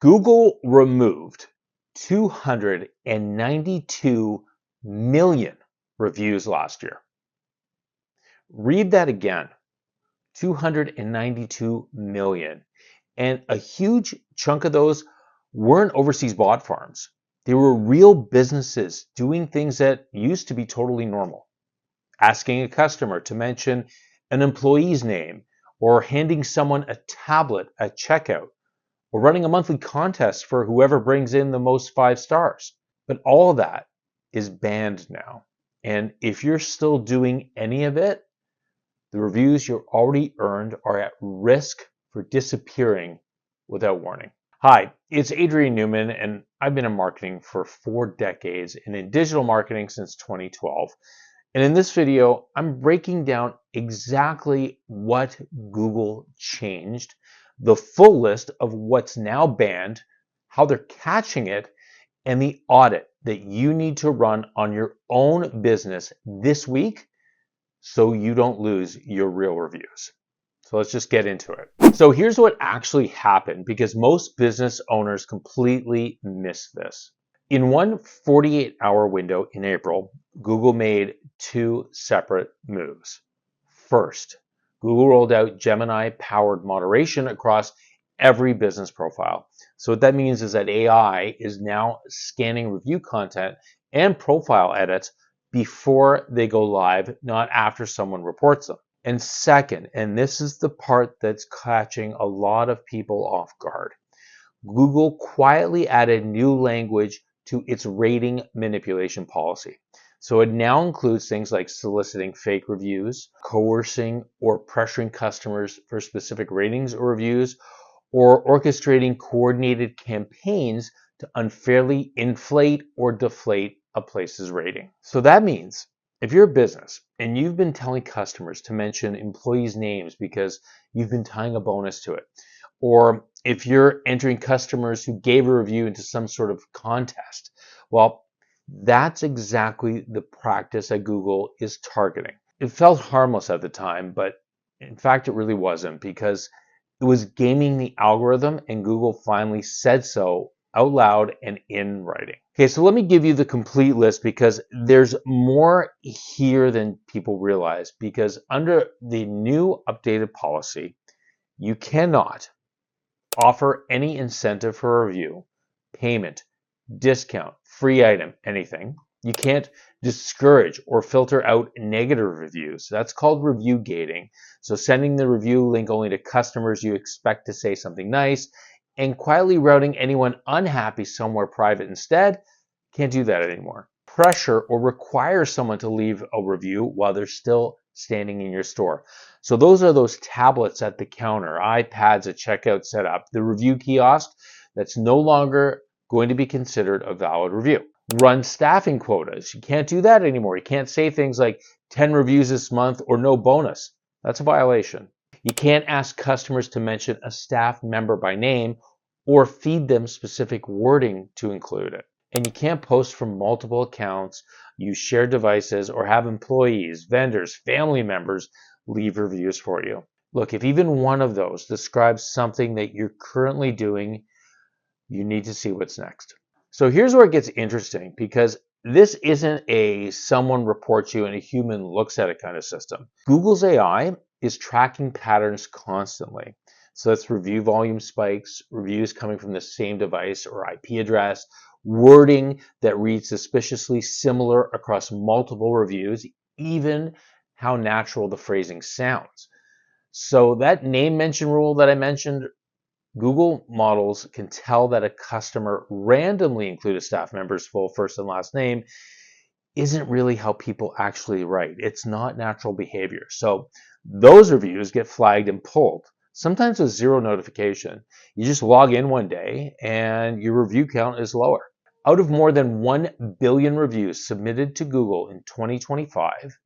Google removed 292 million reviews last year. Read that again, 292 million. And a huge chunk of those weren't overseas bot farms. They were real businesses doing things that used to be totally normal. Asking a customer to mention an employee's name, or handing someone a tablet at checkout, or running a monthly contest for whoever brings in the most 5 stars. But all of that is banned now. And if you're still doing any of it, the reviews you already earned are at risk for disappearing without warning. Hi, it's Adrian Newman, and I've been in marketing for 4 decades and in digital marketing since 2012. And in this video, I'm breaking down exactly what Google changed, the full list of what's now banned, how they're catching it, and the audit that you need to run on your own business this week so you don't lose your real reviews. So let's just get into it. So here's what actually happened, because most business owners completely miss this. In one 48-hour window in April, Google made 2 separate moves. First, Google rolled out Gemini-powered moderation across every business profile. So what that means is that AI is now scanning review content and profile edits before they go live, not after someone reports them. And second, and this is the part that's catching a lot of people off guard, Google quietly added new language to its rating manipulation policy. So it now includes things like soliciting fake reviews, coercing or pressuring customers for specific ratings or reviews, or orchestrating coordinated campaigns to unfairly inflate or deflate a place's rating. So that means if you're a business and you've been telling customers to mention employees' names because you've been tying a bonus to it, or if you're entering customers who gave a review into some sort of contest, well, that's exactly the practice that Google is targeting. It felt harmless at the time, but in fact, it really wasn't, because it was gaming the algorithm, and Google finally said so out loud and in writing. Okay, so let me give you the complete list, because there's more here than people realize, because under the new updated policy, you cannot offer any incentive for a review, payment, discount, free item, anything. You can't discourage or filter out negative reviews. That's called review gating. So sending the review link only to customers you expect to say something nice, and quietly routing anyone unhappy somewhere private instead. Can't do that anymore. Pressure or require someone to leave a review while they're still standing in your store. So those are those tablets at the counter, iPads at checkout setup, the review kiosk, that's no longer going to be considered a valid review. Run staffing quotas. You can't do that anymore. You can't say things like 10 reviews this month or no bonus. That's a violation. You can't ask customers to mention a staff member by name or feed them specific wording to include it. And you can't post from multiple accounts, use shared devices, or have employees, vendors, family members leave reviews for you. Look, if even one of those describes something that you're currently doing, you need to see what's next. So here's where it gets interesting, because this isn't a someone reports you and a human looks at it kind of system. Google's AI is tracking patterns constantly. So that's review volume spikes, reviews coming from the same device or IP address, wording that reads suspiciously similar across multiple reviews, even how natural the phrasing sounds. So that name mention rule that I mentioned, Google models can tell that a customer randomly included staff member's full first and last name isn't really how people actually write. It's not natural behavior. So those reviews get flagged and pulled, sometimes with 0 notification. You just log in one day and your review count is lower. Out of more than 1 billion reviews submitted to Google in 2025,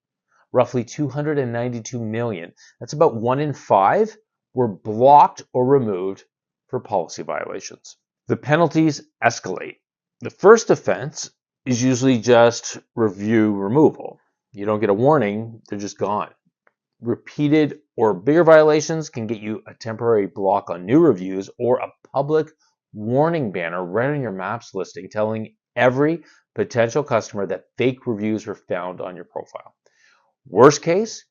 roughly 292 million, that's about 1 in 5, were blocked or removed for policy violations. The penalties escalate. The first offense is usually just review removal. You don't get a warning, they're just gone. Repeated or bigger violations can get you a temporary block on new reviews or a public warning banner right on your Maps listing telling every potential customer that fake reviews were found on your profile. Worst case,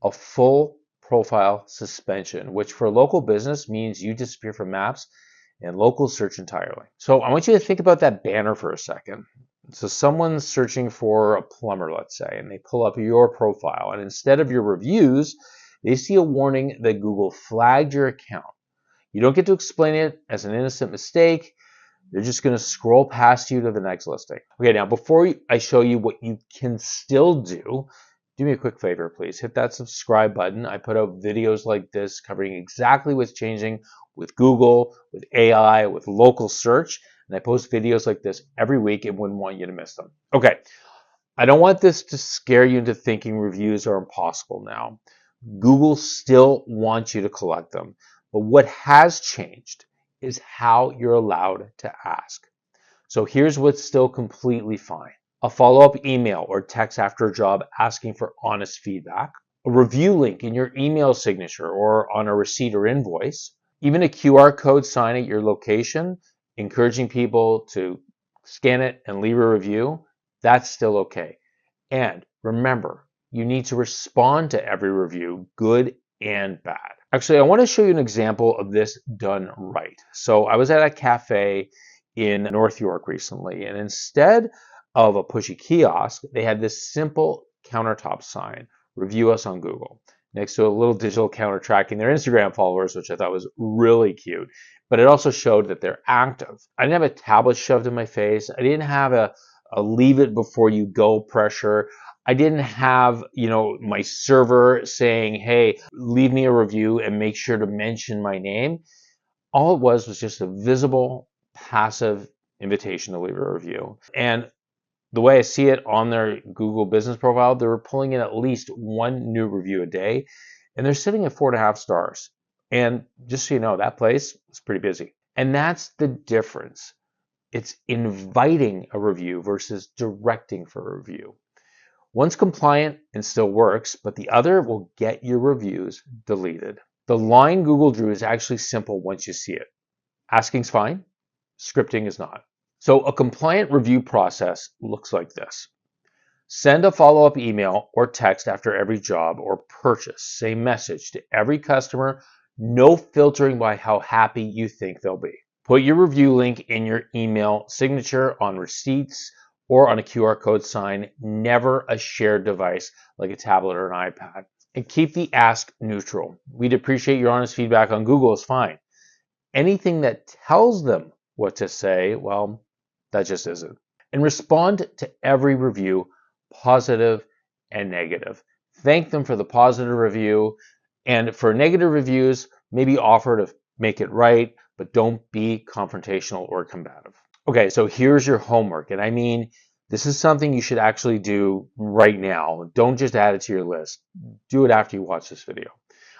a full profile suspension, which for a local business means you disappear from Maps and local search entirely. So I want you to think about that banner for a second. So someone's searching for a plumber, let's say, and they pull up your profile, and instead of your reviews, they see a warning that Google flagged your account. You don't get to explain it as an innocent mistake. They're just going to scroll past you to the next listing. Okay, now before I show you what you can still do me a quick favor, please. Hit that subscribe button. I put out videos like this covering exactly what's changing with Google, with AI, with local search. And I post videos like this every week and wouldn't want you to miss them. Okay, I don't want this to scare you into thinking reviews are impossible now. Google still wants you to collect them. But what has changed is how you're allowed to ask. So here's what's still completely fine. A follow-up email or text after a job asking for honest feedback, a review link in your email signature or on a receipt or invoice, even a QR code sign at your location, encouraging people to scan it and leave a review, that's still okay. And remember, you need to respond to every review, good and bad. Actually, I want to show you an example of this done right. So I was at a cafe in North York recently, and instead of a pushy kiosk, they had this simple countertop sign, review us on Google, next to a little digital counter tracking their Instagram followers, which I thought was really cute. But it also showed that they're active. I didn't have a tablet shoved in my face. I didn't have a leave it before you go pressure. I didn't have, my server saying, hey, leave me a review and make sure to mention my name. All it was just a visible, passive invitation to leave a review. And the way I see it on their Google business profile, they were pulling in at least one new review a day, and they're sitting at 4.5 stars. And just so you know, that place is pretty busy. And that's the difference. It's inviting a review versus directing for a review. One's compliant and still works, but the other will get your reviews deleted. The line Google drew is actually simple once you see it. Asking's fine, scripting is not. So a compliant review process looks like this. Send a follow-up email or text after every job or purchase. Same message to every customer, no filtering by how happy you think they'll be. Put your review link in your email signature, on receipts, or on a QR code sign, never a shared device like a tablet or an iPad. And keep the ask neutral. We'd appreciate your honest feedback on Google is fine. Anything that tells them what to say, well, that just isn't. And respond to every review, positive and negative. Thank them for the positive review. And for negative reviews, maybe offer to make it right, but don't be confrontational or combative. Okay, so here's your homework. And I mean, this is something you should actually do right now. Don't just add it to your list. Do it after you watch this video.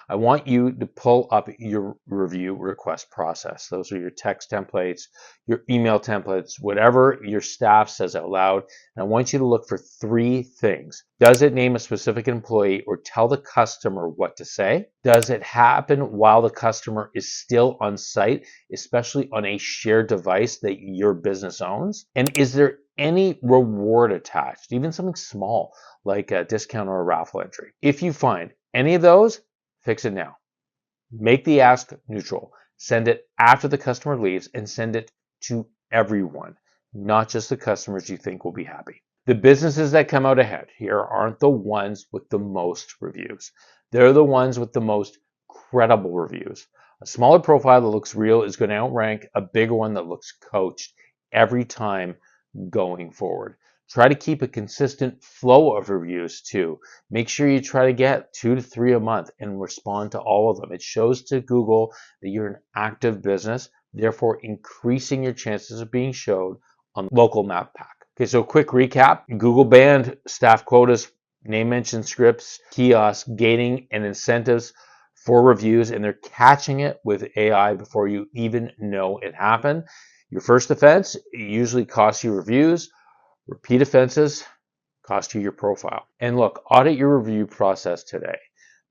I want you to pull up your review request process. Those are your text templates, your email templates, whatever your staff says out loud. And I want you to look for 3 things. Does it name a specific employee or tell the customer what to say? Does it happen while the customer is still on site, especially on a shared device that your business owns? And is there any reward attached, even something small like a discount or a raffle entry? If you find any of those, fix it now. Make the ask neutral. Send it after the customer leaves and send it to everyone, not just the customers you think will be happy. The businesses that come out ahead here aren't the ones with the most reviews. They're the ones with the most credible reviews. A smaller profile that looks real is going to outrank a bigger one that looks coached every time going forward. Try to keep a consistent flow of reviews too. Make sure you try to get 2 to 3 a month and respond to all of them. It shows to Google that you're an active business, therefore increasing your chances of being showed on local map pack. Okay, so quick recap. Google banned staff quotas, name mention scripts, kiosks, gating, and incentives for reviews, and they're catching it with AI before you even know it happened. Your first offense usually costs you reviews. Repeat offenses cost you your profile. And look, audit your review process today.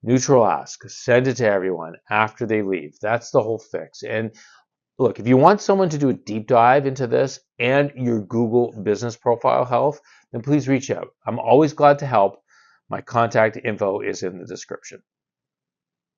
Neutral ask, send it to everyone after they leave. That's the whole fix. And Look, if you want someone to do a deep dive into this and your Google business profile health, then please reach out. I'm always glad to help. My contact info is in the description.